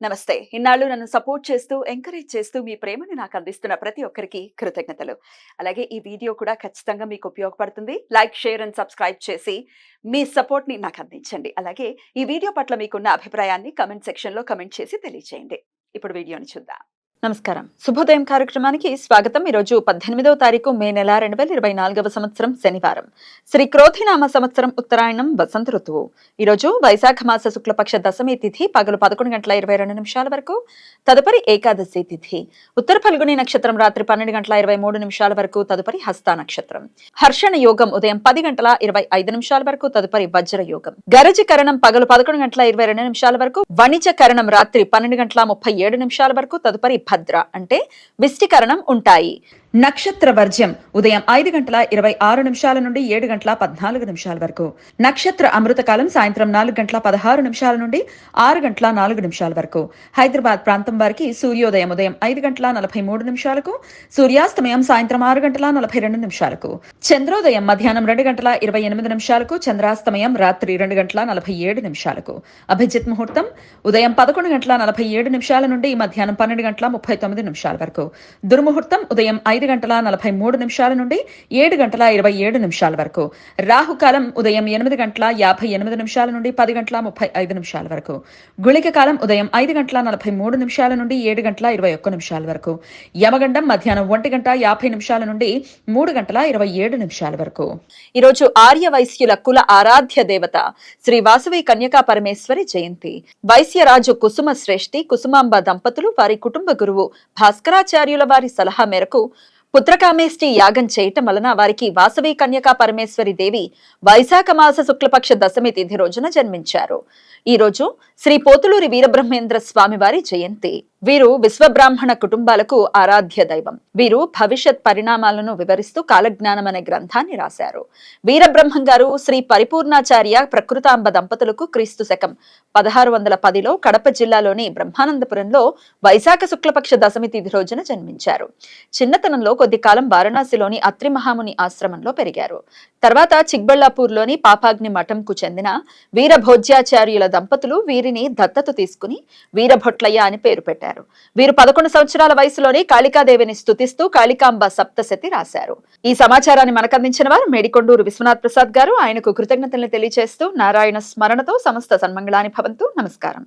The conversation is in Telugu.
నమస్తే. ఇన్నాళ్ళు నన్ను సపోర్ట్ చేస్తూ, ఎంకరేజ్ చేస్తూ మీ ప్రేమని నాకు అందిస్తున్న ప్రతి ఒక్కరికి కృతజ్ఞతలు. అలాగే ఈ వీడియో కూడా ఖచ్చితంగా మీకు ఉపయోగపడుతుంది. లైక్, షేర్ అండ్ సబ్స్క్రైబ్ చేసి మీ సపోర్ట్‌ని నాకు అందించండి. అలాగే ఈ వీడియో పట్ల మీకున్న అభిప్రాయాన్ని కామెంట్ సెక్షన్‌లో కామెంట్ చేసి తెలియజేయండి. ఇప్పుడు వీడియోని చూద్దాం. నమస్కారం. శుభోదయం కార్యక్రమానికి స్వాగతం. ఈరోజు 18వ తారీఖు మే నెల 2024వ సంవత్సరం శనివారం. శ్రీ క్రోధినామ సంవత్సరం ఉత్తరాయణం వసంత ఋతువు. ఈరోజు వైశాఖ మాస శుక్లపక్ష దశమి తిథి పగలు 11:22 వరకు, తదుపరి ఏకాదశి తిథి. ఉత్తర ఫల్గుని నక్షత్రం రాత్రి 12:23 వరకు, తదుపరి హస్త నక్షత్రం. హర్షణ యోగం ఉదయం 10:25 వరకు, తదుపరి వజ్ర యోగం. గరజ కరణం పగలు 11:22 వరకు, వణిజ కరణం రాత్రి 12:37 వరకు, తదుపరి భద్ర అంటే విష్టికరణం ఉంటాయి. నక్షత్ర వర్జ్యం ఉదయం 5:26 నుండి 7:14 వరకు. నక్షత్ర అమృతకాలం సాయంత్రం 4:16 నుండి 6:04 వరకు. హైదరాబాద్ ప్రాంతం వారికి సూర్యోదయం ఉదయం 5:43, సూర్యాస్తమయం సాయంత్రం 6:42. చంద్రోదయం మధ్యాహ్నం 2:28, చంద్రాస్తమయం రాత్రి 2:47. అభిజిత్ ముహూర్తం ఉదయం 11:47 నుండి మధ్యాహ్నం 12:39 వరకు. దుర్ముహూర్తం ఉదయం 5:43 నుండి 7:27 వరకు. రాహుకాలం ఉదయం 8:58 నుండి 10:35 వరకు. గుళిక కాలం ఉదయం 5:43 నుండి 7:21 వరకు. యమగండం మధ్యాహ్నం 1:50 నుండి 3:27 వరకు. ఈరోజు ఆర్య వైశ్యుల కుల ఆరాధ్య దేవత శ్రీ వాసవి కన్యకా పరమేశ్వరి జయంతి. వైశ్యరాజు కుసుమ శ్రేష్ఠి కుసుమాంబ దంపతులు వారి కుటుంబ గురువు భాస్కరాచార్యుల వారి సలహా మేరకు పుత్రకామేష్టి యాగం చేయటం వలన వారికి వాసవి కన్యకా పరమేశ్వరి దేవి వైశాఖ మాస శుక్లపక్ష దశమి తిథి రోజున జన్మించారు. ఈ రోజు శ్రీ పోతులూరి వీరబ్రహ్మేంద్ర స్వామి వారి జయంతి. వీరు విశ్వబ్రాహ్మణ కుటుంబాలకు ఆరాధ్య దైవం. వీరు భవిష్యత్ పరిణామాలను వివరిస్తూ కాలజ్ఞానం అనే గ్రంథాన్ని రాశారు. వీరబ్రహ్మం గారు శ్రీ పరిపూర్ణాచార్య ప్రకృతాంబ దంపతులకు క్రీస్తు శకం 1610లో కడప జిల్లాలోని బ్రహ్మానందపురంలో వైశాఖ శుక్లపక్ష దశమి తిథి రోజున జన్మించారు. చిన్నతనంలో కొద్ది కాలం వారణాసిలోని అత్రి మహాముని ఆశ్రమంలో పెరిగారు. తర్వాత చిక్బళ్లాపూర్లోని పాపాగ్ని మఠంకు చెందిన వీరభోజ్యాచార్యుల దంపతులు వీరిని దత్తత తీసుకుని వీరభొట్లయ్య అని పేరు పెట్టారు. వీరు 11 సంవత్సరాల వయసులోనే కాళికాదేవిని స్తుతిస్తూ కాళికాంబ సప్తశతి రాశారు. ఈ సమాచారాన్ని మనకందించిన వారు మేడికొండూరు విశ్వనాథ్ ప్రసాద్ గారు. ఆయనకు కృతజ్ఞతలు తెలియజేస్తూ నారాయణ స్మరణతో సమస్త సన్మంగళాని భవంతు. నమస్కారం.